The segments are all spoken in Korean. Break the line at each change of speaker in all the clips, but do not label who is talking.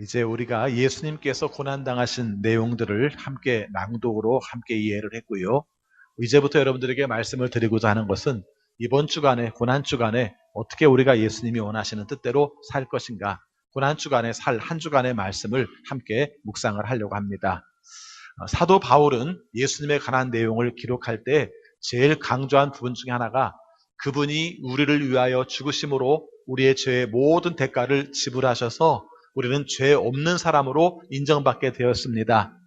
이제 우리가 예수님께서 고난당하신 내용들을 함께 낭독으로 함께 이해를 했고요. 이제부터 여러분들에게 말씀을 드리고자 하는 것은 이번 주간에, 고난주간에 어떻게 우리가 예수님이 원하시는 뜻대로 살 것인가, 고난주간에 살 한 주간의 말씀을 함께 묵상을 하려고 합니다. 사도 바울은 예수님의 관한 내용을 기록할 때 제일 강조한 부분 중에 하나가 그분이 우리를 위하여 죽으심으로 우리의 죄의 모든 대가를 지불하셔서 우리는 죄 없는 사람으로 인정받게 되었습니다.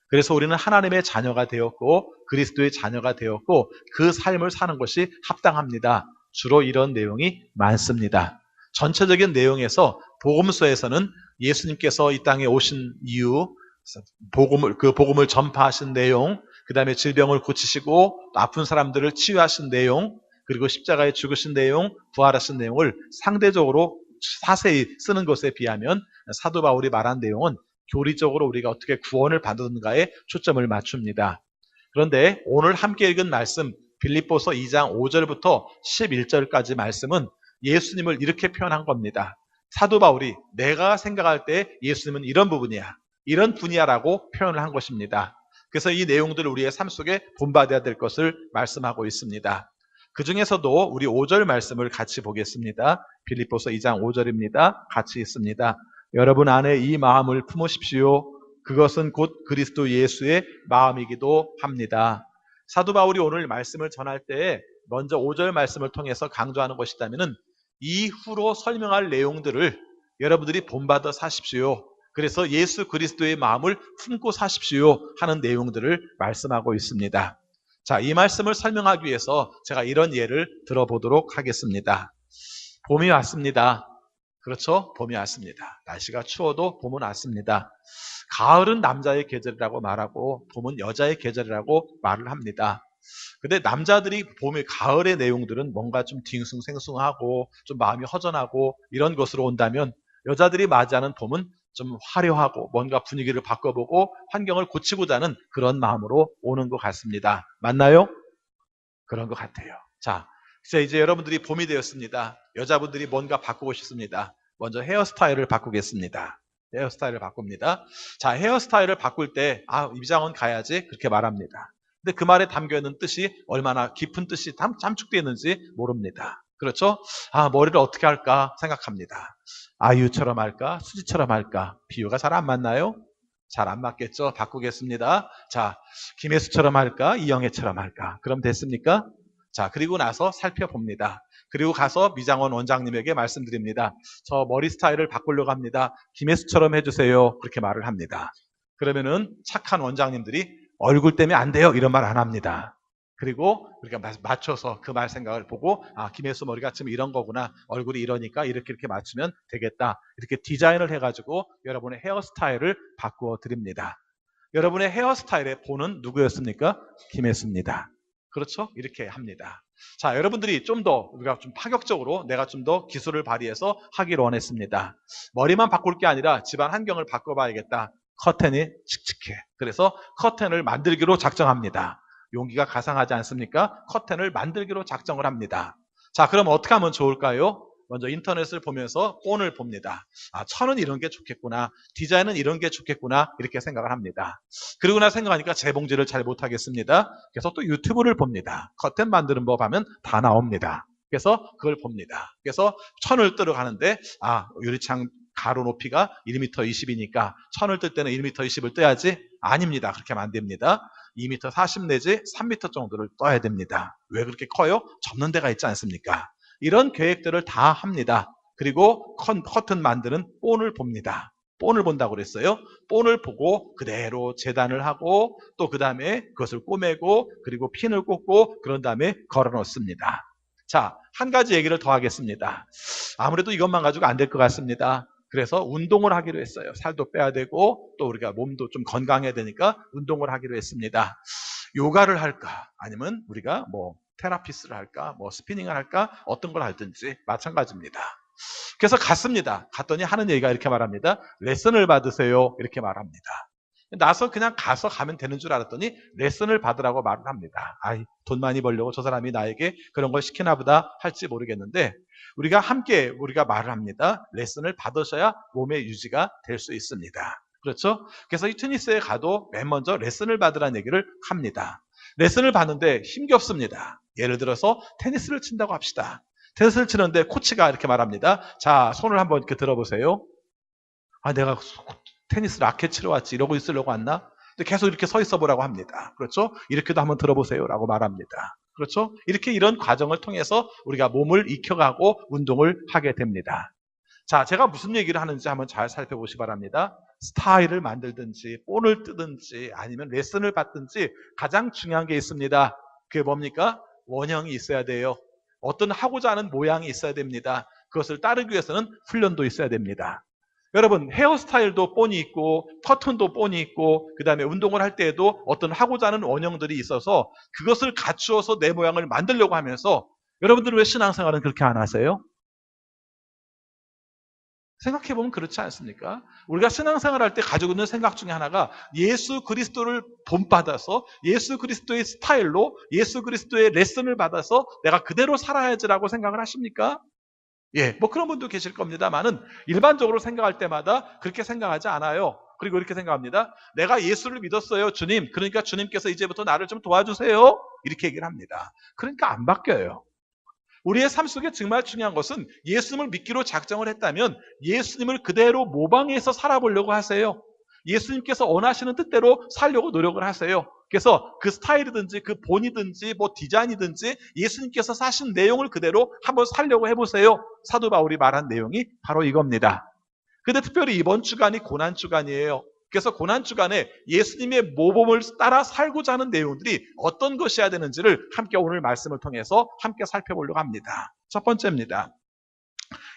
그래서 우리는 하나님의 자녀가 되었고 그리스도의 자녀가 되었고 그 삶을 사는 것이 합당합니다. 주로 이런 내용이 많습니다. 전체적인 내용에서 복음서에서는 예수님께서 이 땅에 오신 이유, 그 복음을 전파하신 내용, 그 다음에 질병을 고치시고 아픈 사람들을 치유하신 내용, 그리고 십자가에 죽으신 내용, 부활하신 내용을 상대적으로 자세히 쓰는 것에 비하면 사도 바울이 말한 내용은 교리적으로 우리가 어떻게 구원을 받는가에 초점을 맞춥니다. 그런데 오늘 함께 읽은 말씀 빌립보서 2장 5절부터 11절까지 말씀은 예수님을 이렇게 표현한 겁니다. 사도 바울이 내가 생각할 때 예수님은 이런 부분이야, 이런 분야라고 표현을 한 것입니다. 그래서 이 내용들을 우리의 삶 속에 본받아야 될 것을 말씀하고 있습니다. 그 중에서도 우리 5절 말씀을 같이 보겠습니다. 빌립보서 2장 5절입니다. 같이 있습니다. 여러분 안에 이 마음을 품으십시오. 그것은 곧 그리스도 예수의 마음이기도 합니다. 사도 바울이 오늘 말씀을 전할 때 먼저 5절 말씀을 통해서 강조하는 것이 있다면 이후로 설명할 내용들을 여러분들이 본받아 사십시오. 그래서 예수 그리스도의 마음을 품고 사십시오 하는 내용들을 말씀하고 있습니다. 자, 이 말씀을 설명하기 위해서 제가 이런 예를 들어보도록 하겠습니다. 봄이 왔습니다. 그렇죠? 봄이 왔습니다. 날씨가 추워도 봄은 왔습니다. 가을은 남자의 계절이라고 말하고 봄은 여자의 계절이라고 말을 합니다. 근데 남자들이 봄의 가을의 내용들은 뭔가 좀 딩숭생숭하고 좀 마음이 허전하고 이런 것으로 온다면 여자들이 맞이하는 봄은 좀 화려하고 뭔가 분위기를 바꿔보고 환경을 고치고자 하는 그런 마음으로 오는 것 같습니다. 맞나요? 그런 것 같아요. 자, 이제 여러분들이 봄이 되었습니다. 여자분들이 뭔가 바꾸고 싶습니다. 먼저 헤어스타일을 바꾸겠습니다. 헤어스타일을 바꿉니다. 자, 헤어스타일을 바꿀 때 미장원 가야지 그렇게 말합니다. 근데 그 말에 담겨있는 뜻이 얼마나 깊은 뜻이 잠축되어 있는지 모릅니다. 그렇죠? 머리를 어떻게 할까 생각합니다. 아이유처럼 할까? 수지처럼 할까? 비유가 잘 안 맞나요? 잘 안 맞겠죠? 바꾸겠습니다. 자, 김혜수처럼 할까? 이영애처럼 할까? 그럼 됐습니까? 자, 그리고 나서 살펴봅니다. 그리고 가서 미장원 원장님에게 말씀드립니다. 저 머리 스타일을 바꾸려고 합니다. 김혜수처럼 해주세요. 그렇게 말을 합니다. 그러면은 착한 원장님들이 얼굴 때문에 안 돼요. 이런 말 안 합니다. 그리고 우리가 맞춰서 그 말 생각을 보고 김혜수 머리가 지금 이런 거구나. 얼굴이 이러니까 이렇게 맞추면 되겠다. 이렇게 디자인을 해가지고 여러분의 헤어스타일을 바꾸어 드립니다. 여러분의 헤어스타일의 본은 누구였습니까? 김혜수입니다. 그렇죠? 이렇게 합니다. 자, 여러분들이 좀 더 우리가 좀 파격적으로 내가 좀 더 기술을 발휘해서 하기를 원했습니다. 머리만 바꿀 게 아니라 집안 환경을 바꿔봐야겠다. 커튼이 칙칙해. 그래서 커튼을 만들기로 작정합니다. 용기가 가상하지 않습니까? 커튼을 만들기로 작정을 합니다. 자, 그럼 어떻게 하면 좋을까요? 먼저 인터넷을 보면서 본을 봅니다. 천은 이런 게 좋겠구나. 디자인은 이런 게 좋겠구나. 이렇게 생각을 합니다. 그리고 나 생각하니까 재봉질을 잘 못하겠습니다. 그래서 또 유튜브를 봅니다. 커튼 만드는 법 하면 다 나옵니다. 그래서 그걸 봅니다. 그래서 천을 뜨러 가는데 유리창 가로 높이가 1m 20이니까 천을 뜰 때는 1m 20을 떠야지? 아닙니다. 그렇게 하면 안 됩니다. 2m 40 내지 3m 정도를 떠야 됩니다. 왜 그렇게 커요? 접는 데가 있지 않습니까? 이런 계획들을 다 합니다. 그리고 커튼 만드는 본을 봅니다. 본을 본다고 그랬어요. 본을 보고 그대로 재단을 하고 또 그 다음에 그것을 꼬매고 그리고 핀을 꽂고 그런 다음에 걸어 놓습니다. 자, 한 가지 얘기를 더 하겠습니다. 아무래도 이것만 가지고 안 될 것 같습니다. 그래서 운동을 하기로 했어요. 살도 빼야 되고 또 우리가 몸도 좀 건강해야 되니까 운동을 하기로 했습니다. 요가를 할까? 아니면 우리가 테라피스를 할까? 스피닝을 할까? 어떤 걸 할든지 마찬가지입니다. 그래서 갔습니다. 갔더니 하는 얘기가 이렇게 말합니다. 레슨을 받으세요. 이렇게 말합니다. 나서 그냥 가면 되는 줄 알았더니 레슨을 받으라고 말을 합니다. 아이, 돈 많이 벌려고 저 사람이 나에게 그런 걸 시키나 보다 할지 모르겠는데 우리가 말을 합니다. 레슨을 받으셔야 몸의 유지가 될 수 있습니다. 그렇죠? 그래서 이 테니스에 가도 맨 먼저 레슨을 받으라는 얘기를 합니다. 레슨을 받는데 힘겹습니다. 예를 들어서 테니스를 친다고 합시다. 테니스를 치는데 코치가 이렇게 말합니다. 자, 손을 한번 이렇게 들어보세요. 아, 내가 테니스 라켓 치러 왔지 이러고 있으려고 왔나? 근데 계속 이렇게 서 있어 보라고 합니다. 그렇죠? 이렇게도 한번 들어보세요 라고 말합니다. 그렇죠? 이렇게 이런 과정을 통해서 우리가 몸을 익혀가고 운동을 하게 됩니다. 자, 제가 무슨 얘기를 하는지 한번 잘 살펴보시기 바랍니다. 스타일을 만들든지 볼을 뜨든지 아니면 레슨을 받든지 가장 중요한 게 있습니다. 그게 뭡니까? 원형이 있어야 돼요. 어떤 하고자 하는 모양이 있어야 됩니다. 그것을 따르기 위해서는 훈련도 있어야 됩니다. 여러분, 헤어스타일도 뻔히 있고 패턴도 뻔히 있고 그 다음에 운동을 할 때에도 어떤 하고자 하는 원형들이 있어서 그것을 갖추어서 내 모양을 만들려고 하면서 여러분들은 왜 신앙생활은 그렇게 안 하세요? 생각해보면 그렇지 않습니까? 우리가 신앙생활 할 때 가지고 있는 생각 중에 하나가 예수 그리스도를 본받아서 예수 그리스도의 스타일로 예수 그리스도의 레슨을 받아서 내가 그대로 살아야지라고 생각을 하십니까? 예, 뭐 그런 분도 계실 겁니다만은 일반적으로 생각할 때마다 그렇게 생각하지 않아요. 그리고 이렇게 생각합니다. 내가 예수를 믿었어요, 주님. 그러니까 주님께서 이제부터 나를 좀 도와주세요. 이렇게 얘기를 합니다. 그러니까 안 바뀌어요. 우리의 삶 속에 정말 중요한 것은 예수님을 믿기로 작정을 했다면 예수님을 그대로 모방해서 살아보려고 하세요. 예수님께서 원하시는 뜻대로 살려고 노력을 하세요. 그래서 그 스타일이든지 그 본이든지 뭐 디자인이든지 예수님께서 사신 내용을 그대로 한번 살려고 해보세요. 사도 바울이 말한 내용이 바로 이겁니다. 근데 특별히 이번 주간이 고난주간이에요. 그래서 고난주간에 예수님의 모범을 따라 살고자 하는 내용들이 어떤 것이어야 되는지를 함께 오늘 말씀을 통해서 함께 살펴보려고 합니다. 첫 번째입니다.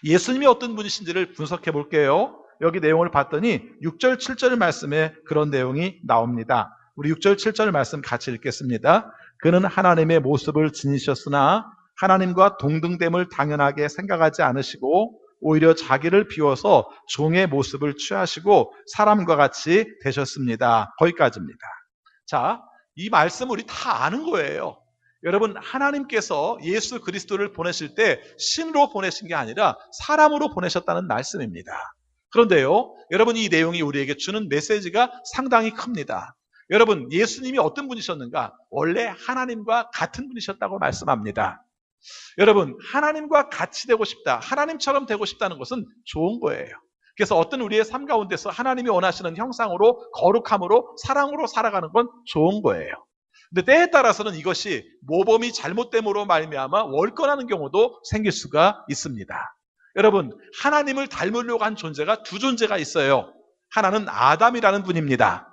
예수님이 어떤 분이신지를 분석해 볼게요. 여기 내용을 봤더니 6절, 7절 말씀에 그런 내용이 나옵니다. 우리 6절, 7절 말씀 같이 읽겠습니다. 그는 하나님의 모습을 지니셨으나 하나님과 동등됨을 당연하게 생각하지 않으시고 오히려 자기를 비워서 종의 모습을 취하시고 사람과 같이 되셨습니다. 거기까지입니다. 자, 이 말씀 우리 다 아는 거예요. 여러분, 하나님께서 예수 그리스도를 보내실 때 신으로 보내신 게 아니라 사람으로 보내셨다는 말씀입니다. 그런데요, 여러분 이 내용이 우리에게 주는 메시지가 상당히 큽니다. 여러분, 예수님이 어떤 분이셨는가? 원래 하나님과 같은 분이셨다고 말씀합니다. 여러분, 하나님과 같이 되고 싶다, 하나님처럼 되고 싶다는 것은 좋은 거예요. 그래서 어떤 우리의 삶 가운데서 하나님이 원하시는 형상으로 거룩함으로 사랑으로 살아가는 건 좋은 거예요. 근데 때에 따라서는 이것이 모범이 잘못됨으로 말미암아 월권하는 경우도 생길 수가 있습니다. 여러분, 하나님을 닮으려고 한 존재가 두 존재가 있어요. 하나는 아담이라는 분입니다.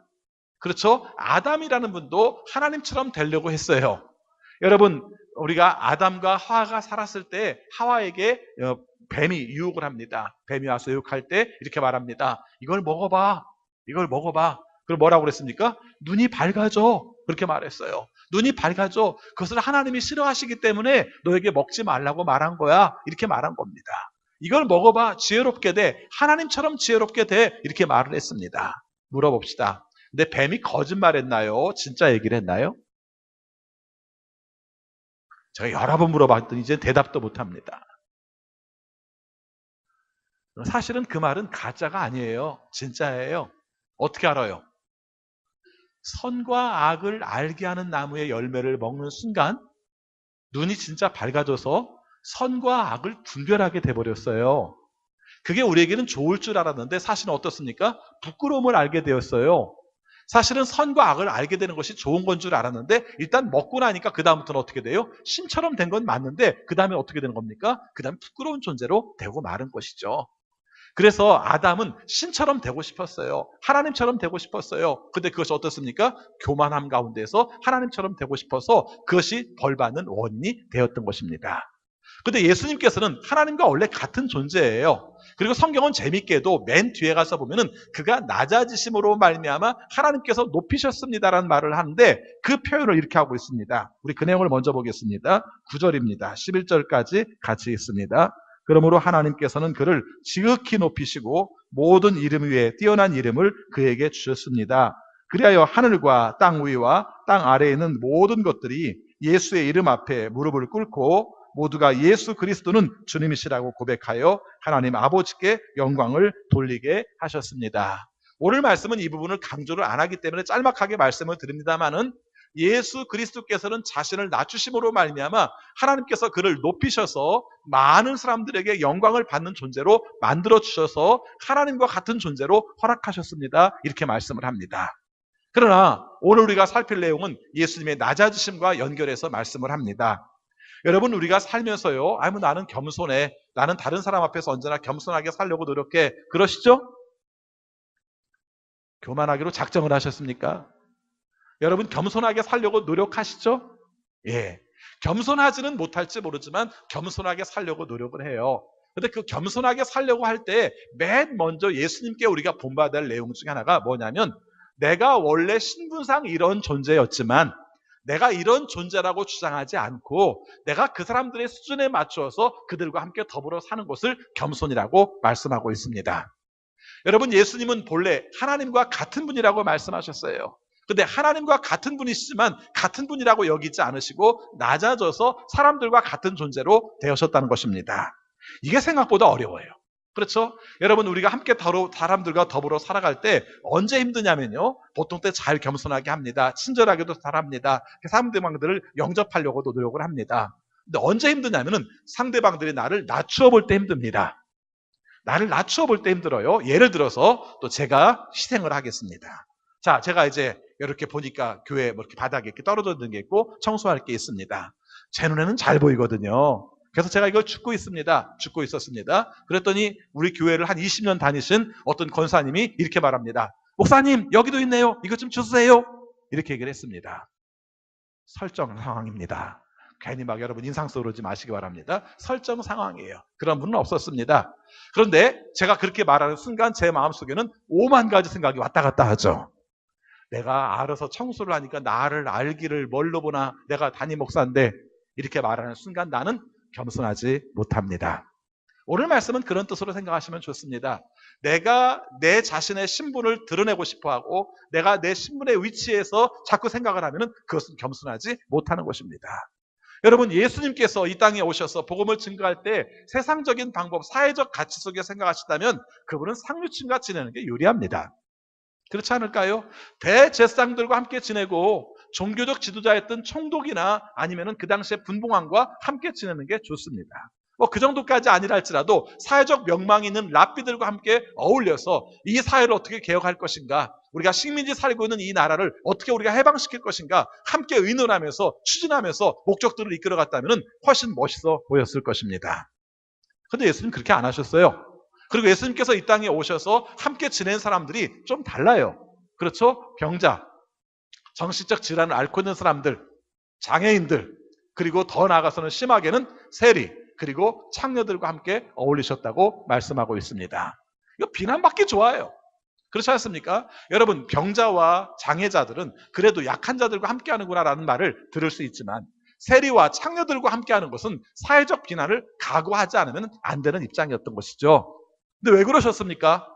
그렇죠? 아담이라는 분도 하나님처럼 되려고 했어요. 여러분, 우리가 아담과 하와가 살았을 때 하와에게 뱀이 유혹을 합니다. 뱀이 와서 유혹할 때 이렇게 말합니다. 이걸 먹어봐. 이걸 먹어봐. 그럼 뭐라고 그랬습니까? 눈이 밝아져. 그렇게 말했어요. 눈이 밝아져. 그것을 하나님이 싫어하시기 때문에 너에게 먹지 말라고 말한 거야. 이렇게 말한 겁니다. 이걸 먹어봐. 지혜롭게 돼. 하나님처럼 지혜롭게 돼. 이렇게 말을 했습니다. 물어봅시다. 근데 뱀이 거짓말했나요? 진짜 얘기를 했나요? 제가 여러 번 물어봤더니 이제 대답도 못합니다. 사실은 그 말은 가짜가 아니에요. 진짜예요. 어떻게 알아요? 선과 악을 알게 하는 나무의 열매를 먹는 순간 눈이 진짜 밝아져서 선과 악을 분별하게 돼버렸어요. 그게 우리에게는 좋을 줄 알았는데 사실은 어떻습니까? 부끄러움을 알게 되었어요. 사실은 선과 악을 알게 되는 것이 좋은 건 줄 알았는데 일단 먹고 나니까 그 다음부터는 어떻게 돼요? 신처럼 된 건 맞는데 그 다음에 어떻게 되는 겁니까? 그 다음에 부끄러운 존재로 되고 마는 것이죠. 그래서 아담은 신처럼 되고 싶었어요. 하나님처럼 되고 싶었어요. 근데 그것이 어떻습니까? 교만함 가운데서 하나님처럼 되고 싶어서 그것이 벌받는 원인이 되었던 것입니다. 근데 예수님께서는 하나님과 원래 같은 존재예요. 그리고 성경은 재밌게도 맨 뒤에 가서 보면은 그가 낮아지심으로 말미암아 하나님께서 높이셨습니다라는 말을 하는데 그 표현을 이렇게 하고 있습니다. 우리 그 내용을 먼저 보겠습니다. 9절입니다. 11절까지 같이 있습니다. 그러므로 하나님께서는 그를 지극히 높이시고 모든 이름 위에 뛰어난 이름을 그에게 주셨습니다. 그리하여 하늘과 땅 위와 땅 아래에 있는 모든 것들이 예수의 이름 앞에 무릎을 꿇고 모두가 예수 그리스도는 주님이시라고 고백하여 하나님 아버지께 영광을 돌리게 하셨습니다. 오늘 말씀은 이 부분을 강조를 안 하기 때문에 짤막하게 말씀을 드립니다마는 예수 그리스도께서는 자신을 낮추심으로 말미암아 하나님께서 그를 높이셔서 많은 사람들에게 영광을 받는 존재로 만들어 주셔서 하나님과 같은 존재로 허락하셨습니다. 이렇게 말씀을 합니다. 그러나 오늘 우리가 살필 내용은 예수님의 낮아지심과 연결해서 말씀을 합니다. 여러분, 우리가 살면서요, 나는 겸손해, 나는 다른 사람 앞에서 언제나 겸손하게 살려고 노력해, 그러시죠? 교만하기로 작정을 하셨습니까? 여러분, 겸손하게 살려고 노력하시죠? 예. 겸손하지는 못할지 모르지만 겸손하게 살려고 노력을 해요. 근데 그 겸손하게 살려고 할 때 맨 먼저 예수님께 우리가 본받아야 할 내용 중에 하나가 뭐냐면, 내가 원래 신분상 이런 존재였지만 내가 이런 존재라고 주장하지 않고 내가 그 사람들의 수준에 맞추어서 그들과 함께 더불어 사는 것을 겸손이라고 말씀하고 있습니다. 여러분, 예수님은 본래 하나님과 같은 분이라고 말씀하셨어요. 근데 하나님과 같은 분이시지만 같은 분이라고 여기지 않으시고 낮아져서 사람들과 같은 존재로 되셨다는 것입니다. 이게 생각보다 어려워요. 그렇죠? 여러분, 우리가 함께 사람들과 더불어 살아갈 때 언제 힘드냐면요, 보통 때 잘 겸손하게 합니다. 친절하게도 잘합니다. 상대방들을 영접하려고도 노력을 합니다. 근데 언제 힘드냐면은 상대방들이 나를 낮추어 볼 때 힘듭니다. 나를 낮추어 볼 때 힘들어요. 예를 들어서 또 제가 희생을 하겠습니다. 자, 제가 이제 이렇게 보니까 교회 뭐 이렇게 바닥에 이렇게 떨어져 있는 게 있고 청소할 게 있습니다. 제 눈에는 잘 보이거든요. 그래서 제가 이걸 줍고 있었습니다. 그랬더니 우리 교회를 한 20년 다니신 어떤 권사님이 이렇게 말합니다. 목사님, 여기도 있네요. 이것 좀 주세요. 이렇게 얘기를 했습니다. 설정 상황입니다. 괜히 막 여러분 인상 쏘르지 마시기 바랍니다. 설정 상황이에요. 그런 분은 없었습니다. 그런데 제가 그렇게 말하는 순간 제 마음속에는 5만 가지 생각이 왔다 갔다 하죠. 내가 알아서 청소를 하니까 나를 알기를 뭘로 보나, 내가 담임 목사인데, 이렇게 말하는 순간 나는 겸손하지 못합니다. 오늘 말씀은 그런 뜻으로 생각하시면 좋습니다. 내가 내 자신의 신분을 드러내고 싶어하고 내가 내 신분의 위치에서 자꾸 생각을 하면 그것은 겸손하지 못하는 것입니다. 여러분, 예수님께서 이 땅에 오셔서 복음을 증거할 때 세상적인 방법, 사회적 가치 속에 생각하시다면 그분은 상류층과 지내는 게 유리합니다. 그렇지 않을까요? 대제사장들과 함께 지내고 종교적 지도자였던 총독이나 아니면은 그 당시에 분봉왕과 함께 지내는 게 좋습니다. 그 정도까지 아니라 할지라도 사회적 명망이 있는 랍비들과 함께 어울려서 이 사회를 어떻게 개혁할 것인가, 우리가 식민지 살고 있는 이 나라를 어떻게 우리가 해방시킬 것인가 함께 의논하면서 추진하면서 목적들을 이끌어갔다면 훨씬 멋있어 보였을 것입니다. 그런데 예수님 그렇게 안 하셨어요. 그리고 예수님께서 이 땅에 오셔서 함께 지낸 사람들이 좀 달라요. 그렇죠? 병자, 정신적 질환을 앓고 있는 사람들, 장애인들, 그리고 더 나아가서는 심하게는 세리, 그리고 창녀들과 함께 어울리셨다고 말씀하고 있습니다. 이거 비난받기 좋아요. 그렇지 않습니까? 여러분, 병자와 장애자들은 그래도 약한 자들과 함께 하는구나라는 말을 들을 수 있지만 세리와 창녀들과 함께 하는 것은 사회적 비난을 각오하지 않으면 안 되는 입장이었던 것이죠. 근데 왜 그러셨습니까?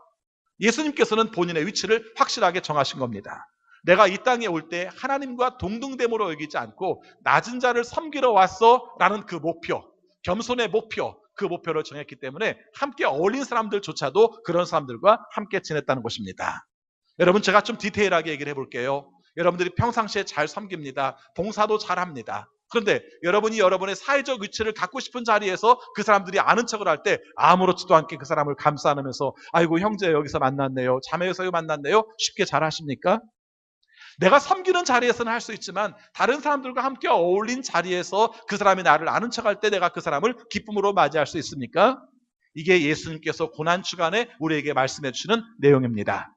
예수님께서는 본인의 위치를 확실하게 정하신 겁니다. 내가 이 땅에 올 때 하나님과 동등됨으로 여기지 않고 낮은 자를 섬기러 왔어 라는 그 목표, 겸손의 목표, 그 목표를 정했기 때문에 함께 어울린 사람들조차도 그런 사람들과 함께 지냈다는 것입니다. 여러분, 제가 좀 디테일하게 얘기를 해볼게요. 여러분들이 평상시에 잘 섬깁니다. 봉사도 잘합니다. 그런데 여러분이 여러분의 사회적 위치를 갖고 싶은 자리에서 그 사람들이 아는 척을 할 때 아무렇지도 않게 그 사람을 감싸 안으면서 아이고 형제 여기서 만났네요, 자매에서 만났네요, 쉽게 잘 하십니까? 내가 섬기는 자리에서는 할 수 있지만 다른 사람들과 함께 어울린 자리에서 그 사람이 나를 아는 척할 때 내가 그 사람을 기쁨으로 맞이할 수 있습니까? 이게 예수님께서 고난주간에 우리에게 말씀해 주시는 내용입니다.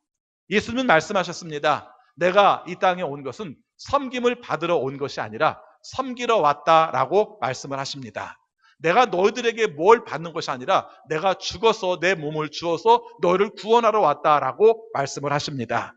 예수님은 말씀하셨습니다. 내가 이 땅에 온 것은 섬김을 받으러 온 것이 아니라 섬기러 왔다라고 말씀을 하십니다. 내가 너희들에게 뭘 받는 것이 아니라 내가 죽어서 내 몸을 주어서 너희를 구원하러 왔다라고 말씀을 하십니다.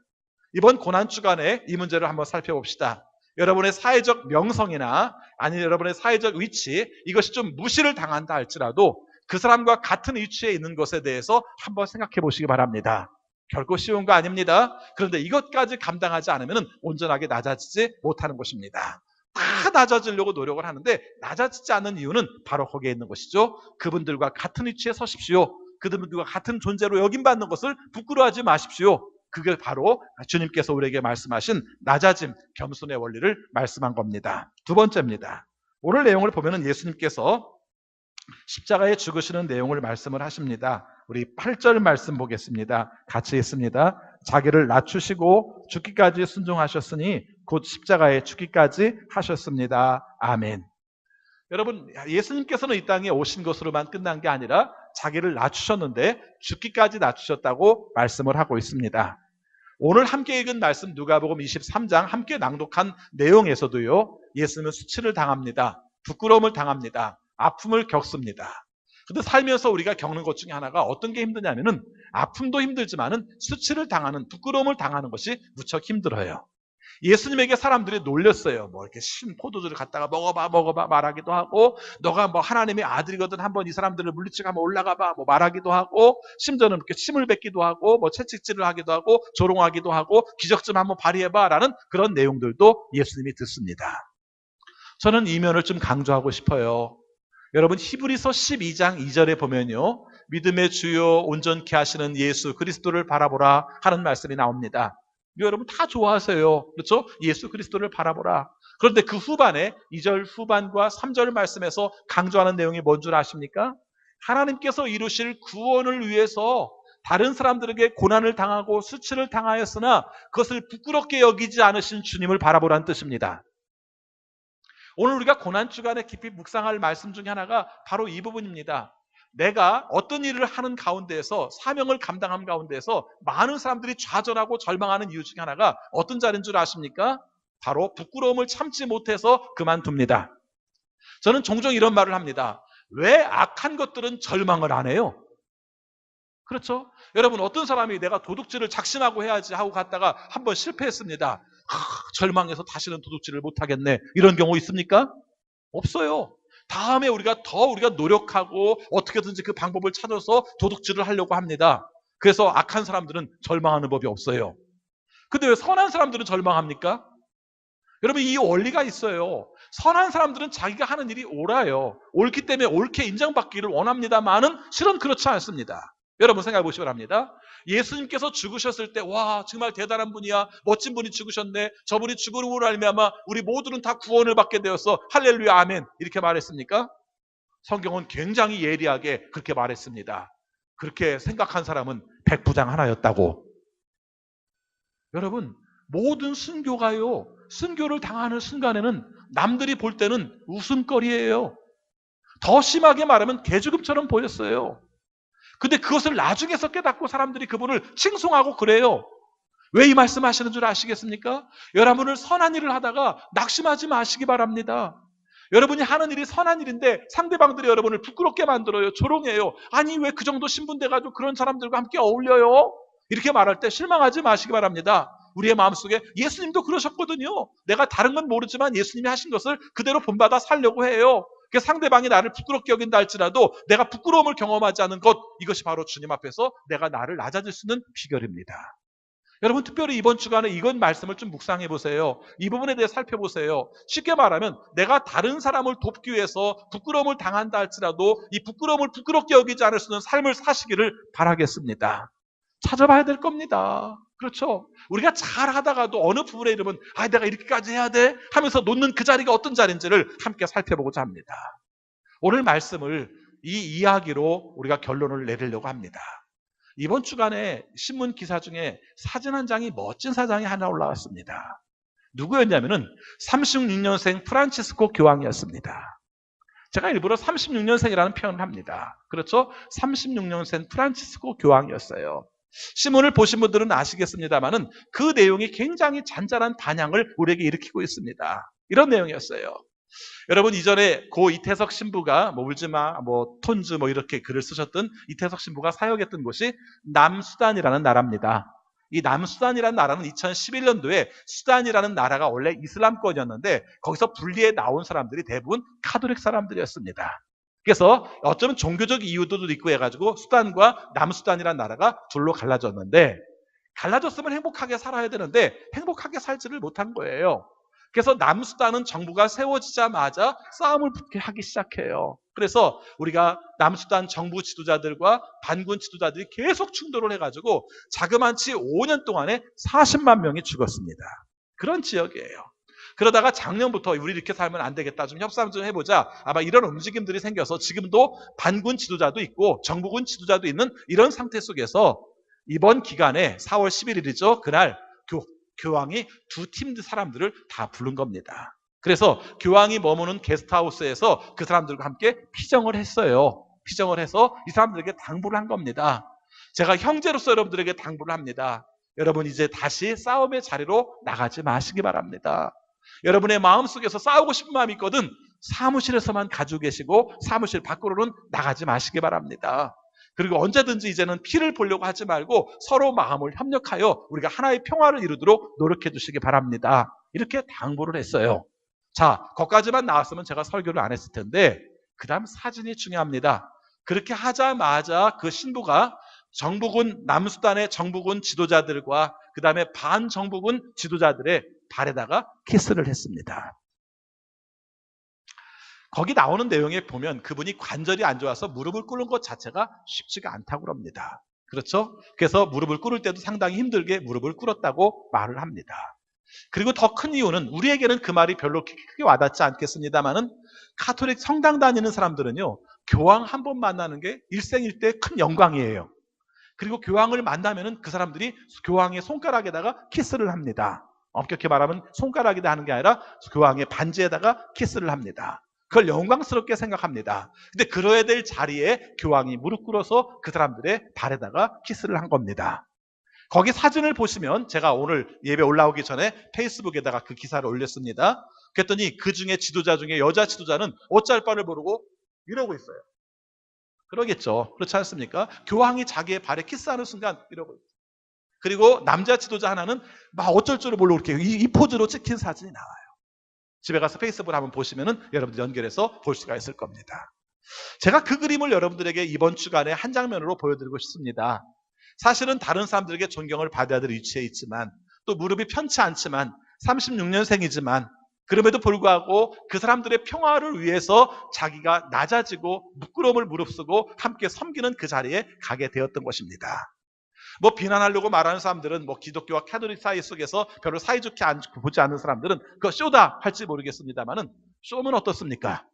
이번 고난주간에 이 문제를 한번 살펴봅시다. 여러분의 사회적 명성이나 아니면 여러분의 사회적 위치, 이것이 좀 무시를 당한다 할지라도 그 사람과 같은 위치에 있는 것에 대해서 한번 생각해 보시기 바랍니다. 결코 쉬운 거 아닙니다. 그런데 이것까지 감당하지 않으면 온전하게 낮아지지 못하는 것입니다. 다 낮아지려고 노력을 하는데 낮아지지 않는 이유는 바로 거기에 있는 것이죠. 그분들과 같은 위치에 서십시오. 그분들과 같은 존재로 여김받는 것을 부끄러워하지 마십시오. 그게 바로 주님께서 우리에게 말씀하신 낮아짐, 겸손의 원리를 말씀한 겁니다. 두 번째입니다. 오늘 내용을 보면 예수님께서 십자가에 죽으시는 내용을 말씀을 하십니다. 우리 8절 말씀 보겠습니다. 같이 읽습니다. 자기를 낮추시고 죽기까지 순종하셨으니 곧 십자가에 죽기까지 하셨습니다. 아멘. 여러분, 예수님께서는 이 땅에 오신 것으로만 끝난 게 아니라 자기를 낮추셨는데 죽기까지 낮추셨다고 말씀을 하고 있습니다. 오늘 함께 읽은 말씀 누가복음 23장 함께 낭독한 내용에서도요, 예수님은 수치를 당합니다. 부끄러움을 당합니다. 아픔을 겪습니다. 근데 살면서 우리가 겪는 것 중에 하나가 어떤 게 힘드냐면은 아픔도 힘들지만은 수치를 당하는, 부끄러움을 당하는 것이 무척 힘들어요. 예수님에게 사람들이 놀렸어요. 뭐 이렇게 신 포도주를 갖다가 먹어봐 말하기도 하고, 너가 뭐 하나님의 아들이거든 한번 이 사람들을 물리치고 한번 올라가봐 뭐 말하기도 하고, 심지어는 이렇게 침을 뱉기도 하고, 뭐 채찍질을 하기도 하고, 조롱하기도 하고, 기적 좀 한번 발휘해봐라는 그런 내용들도 예수님이 듣습니다. 저는 이 면을 좀 강조하고 싶어요. 여러분, 히브리서 12장 2절에 보면요, 믿음의 주요 온전케 하시는 예수 그리스도를 바라보라 하는 말씀이 나옵니다. 여러분 다 좋아하세요. 그렇죠? 예수 그리스도를 바라보라. 그런데 그 후반에 2절 후반과 3절 말씀에서 강조하는 내용이 뭔 줄 아십니까? 하나님께서 이루실 구원을 위해서 다른 사람들에게 고난을 당하고 수치를 당하였으나 그것을 부끄럽게 여기지 않으신 주님을 바라보라는 뜻입니다. 오늘 우리가 고난주간에 깊이 묵상할 말씀 중에 하나가 바로 이 부분입니다. 내가 어떤 일을 하는 가운데에서, 사명을 감당하는 가운데에서 많은 사람들이 좌절하고 절망하는 이유 중에 하나가 어떤 자리인 줄 아십니까? 바로 부끄러움을 참지 못해서 그만둡니다. 저는 종종 이런 말을 합니다. 왜 악한 것들은 절망을 안 해요? 그렇죠? 여러분, 어떤 사람이 내가 도둑질을 작심하고 해야지 하고 갔다가 한번 실패했습니다. 절망해서 다시는 도둑질을 못하겠네. 이런 경우 있습니까? 없어요. 다음에 우리가 노력하고 어떻게든지 그 방법을 찾아서 도둑질을 하려고 합니다. 그래서 악한 사람들은 절망하는 법이 없어요. 근데 왜 선한 사람들은 절망합니까? 여러분, 이 원리가 있어요. 선한 사람들은 자기가 하는 일이 옳아요. 옳기 때문에 옳게 인정받기를 원합니다만은 실은 그렇지 않습니다. 여러분 생각해 보시기 바랍니다. 예수님께서 죽으셨을 때, 와, 정말 대단한 분이야, 멋진 분이 죽으셨네, 저분이 죽음으로 말미암아 우리 모두는 다 구원을 받게 되었어, 할렐루야 아멘, 이렇게 말했습니까? 성경은 굉장히 예리하게 그렇게 말했습니다. 그렇게 생각한 사람은 백부장 하나였다고. 여러분, 모든 순교가요, 순교를 당하는 순간에는 남들이 볼 때는 웃음거리예요. 더 심하게 말하면 개죽음처럼 보였어요. 근데 그것을 나중에서 깨닫고 사람들이 그분을 칭송하고 그래요. 왜 이 말씀하시는 줄 아시겠습니까? 여러분을 선한 일을 하다가 낙심하지 마시기 바랍니다. 여러분이 하는 일이 선한 일인데 상대방들이 여러분을 부끄럽게 만들어요. 조롱해요. 아니, 왜 그 정도 신분돼가지고 그런 사람들과 함께 어울려요? 이렇게 말할 때 실망하지 마시기 바랍니다. 우리의 마음속에 예수님도 그러셨거든요. 내가 다른 건 모르지만 예수님이 하신 것을 그대로 본받아 살려고 해요. 상대방이 나를 부끄럽게 여긴다 할지라도 내가 부끄러움을 경험하지 않은 것, 이것이 바로 주님 앞에서 내가 나를 낮아질 수 있는 비결입니다. 여러분, 특별히 이번 주간에 이건 말씀을 좀 묵상해 보세요. 이 부분에 대해 살펴보세요. 쉽게 말하면 내가 다른 사람을 돕기 위해서 부끄러움을 당한다 할지라도 이 부끄러움을 부끄럽게 여기지 않을 수 있는 삶을 사시기를 바라겠습니다. 찾아봐야 될 겁니다. 그렇죠? 우리가 잘 하다가도 어느 부분에 이르면 내가 이렇게까지 해야 돼? 하면서 놓는 그 자리가 어떤 자리인지를 함께 살펴보고자 합니다. 오늘 말씀을 이 이야기로 우리가 결론을 내리려고 합니다. 이번 주간에 신문 기사 중에 사진 한 장이, 멋진 사장이 하나 올라왔습니다. 누구였냐면은 36년생 프란치스코 교황이었습니다. 제가 일부러 36년생이라는 표현을 합니다. 그렇죠? 36년생 프란치스코 교황이었어요. 신문을 보신 분들은 아시겠습니다만은 그 내용이 굉장히 잔잔한 반향을 우리에게 일으키고 있습니다. 이런 내용이었어요. 여러분, 이전에 고 이태석 신부가 울지마, 톤즈 이렇게 글을 쓰셨던 이태석 신부가 사역했던 곳이 남수단이라는 나라입니다. 이 남수단이라는 나라는 2011년도에 수단이라는 나라가 원래 이슬람권이었는데 거기서 분리해 나온 사람들이 대부분 카톨릭 사람들이었습니다. 그래서 어쩌면 종교적 이유도 있고 해가지고 수단과 남수단이라는 나라가 둘로 갈라졌는데, 갈라졌으면 행복하게 살아야 되는데 행복하게 살지를 못한 거예요. 그래서 남수단은 정부가 세워지자마자 싸움을 하기 시작해요. 그래서 우리가 남수단 정부 지도자들과 반군 지도자들이 계속 충돌을 해가지고 자그만치 5년 동안에 40만 명이 죽었습니다. 그런 지역이에요. 그러다가 작년부터 우리 이렇게 살면 안 되겠다, 좀 협상 좀 해보자, 아마 이런 움직임들이 생겨서 지금도 반군 지도자도 있고 정부군 지도자도 있는 이런 상태 속에서 이번 기간에 4월 11일이죠. 그날 교황이 두 팀 사람들을 다 부른 겁니다. 그래서 교황이 머무는 게스트하우스에서 그 사람들과 함께 피정을 했어요. 피정을 해서 이 사람들에게 당부를 한 겁니다. 제가 형제로서 여러분들에게 당부를 합니다. 여러분 이제 다시 싸움의 자리로 나가지 마시기 바랍니다. 여러분의 마음속에서 싸우고 싶은 마음이 있거든 사무실에서만 가지고 계시고 사무실 밖으로는 나가지 마시기 바랍니다. 그리고 언제든지 이제는 피를 보려고 하지 말고 서로 마음을 협력하여 우리가 하나의 평화를 이루도록 노력해 주시기 바랍니다. 이렇게 당부를 했어요. 자, 거기까지만 나왔으면 제가 설교를 안 했을 텐데 그 다음 사진이 중요합니다. 그렇게 하자마자 그 신부가 정부군, 남수단의 정부군 지도자들과 그 다음에 반정부군 지도자들의 발에다가 키스를 했습니다. 거기 나오는 내용에 보면 그분이 관절이 안 좋아서 무릎을 꿇는 것 자체가 쉽지가 않다고 합니다. 그렇죠? 그래서 무릎을 꿇을 때도 상당히 힘들게 무릎을 꿇었다고 말을 합니다. 그리고 더 큰 이유는 우리에게는 그 말이 별로 크게 와닿지 않겠습니다만은 카톨릭 성당 다니는 사람들은요, 교황 한 번 만나는 게 일생일대 큰 영광이에요. 그리고 교황을 만나면은 그 사람들이 교황의 손가락에다가 키스를 합니다. 엄격히 말하면 손가락에다 하는 게 아니라 교황의 반지에다가 키스를 합니다. 그걸 영광스럽게 생각합니다. 근데 그러야 될 자리에 교황이 무릎 꿇어서 그 사람들의 발에다가 키스를 한 겁니다. 거기 사진을 보시면 제가 오늘 예배 올라오기 전에 페이스북에다가 그 기사를 올렸습니다. 그랬더니 그 중에 지도자 중에 여자 지도자는 어쩔 바를 모르고 이러고 있어요. 그러겠죠. 그렇지 않습니까? 교황이 자기의 발에 키스하는 순간 이러고 있어요. 그리고 남자 지도자 하나는 막 어쩔 줄을 모르고 이렇게 이 포즈로 찍힌 사진이 나와요. 집에 가서 페이스북을 한번 보시면은 여러분들 연결해서 볼 수가 있을 겁니다. 제가 그 그림을 여러분들에게 이번 주간에 한 장면으로 보여드리고 싶습니다. 사실은 다른 사람들에게 존경을 받아야 될 위치에 있지만 또 무릎이 편치 않지만 36년생이지만 그럼에도 불구하고 그 사람들의 평화를 위해서 자기가 낮아지고 부끄러움을 무릅쓰고 함께 섬기는 그 자리에 가게 되었던 것입니다. 뭐 비난하려고 말하는 사람들은 뭐 기독교와 카톨릭 사이 속에서 별로 사이좋게 보지 않는 사람들은 그거 쇼다 할지 모르겠습니다만은 쇼는 어떻습니까?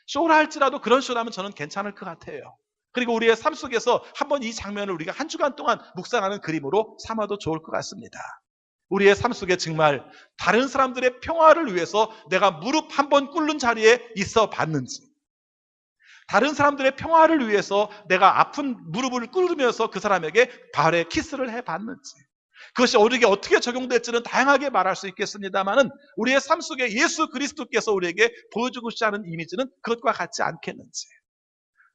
쇼를 할지라도 그런 쇼라면 저는 괜찮을 것 같아요. 그리고 우리의 삶 속에서 한번 이 장면을 우리가 한 주간 동안 묵상하는 그림으로 삼아도 좋을 것 같습니다. 우리의 삶 속에 정말 다른 사람들의 평화를 위해서 내가 무릎 한번 꿇는 자리에 있어 봤는지, 다른 사람들의 평화를 위해서 내가 아픈 무릎을 꿇으면서 그 사람에게 발에 키스를 해봤는지, 그것이 우리에게 어떻게 적용될지는 다양하게 말할 수 있겠습니다만은 우리의 삶 속에 예수 그리스도께서 우리에게 보여주고자 하는 이미지는 그것과 같지 않겠는지,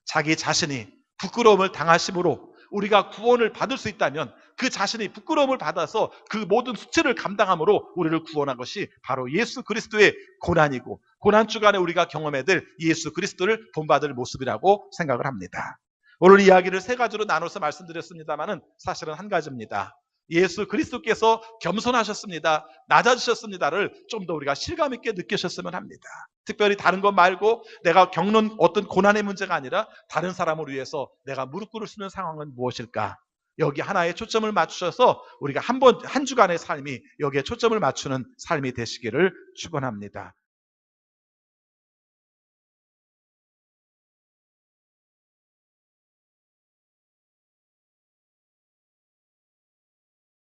자기 자신이 부끄러움을 당하심으로 우리가 구원을 받을 수 있다면 그 자신이 부끄러움을 받아서 그 모든 수치를 감당함으로 우리를 구원한 것이 바로 예수 그리스도의 고난이고 고난 주간에 우리가 경험해야 될 예수 그리스도를 본받을 모습이라고 생각을 합니다. 오늘 이야기를 세 가지로 나눠서 말씀드렸습니다만은 사실은 한 가지입니다. 예수 그리스도께서 겸손하셨습니다, 낮아지셨습니다를 좀 더 우리가 실감 있게 느끼셨으면 합니다. 특별히 다른 것 말고 내가 겪는 어떤 고난의 문제가 아니라 다른 사람을 위해서 내가 무릎 꿇을 수 있는 상황은 무엇일까? 여기 하나에 초점을 맞추셔서 우리가 한 주간의 삶이 여기에 초점을 맞추는 삶이 되시기를 축원합니다.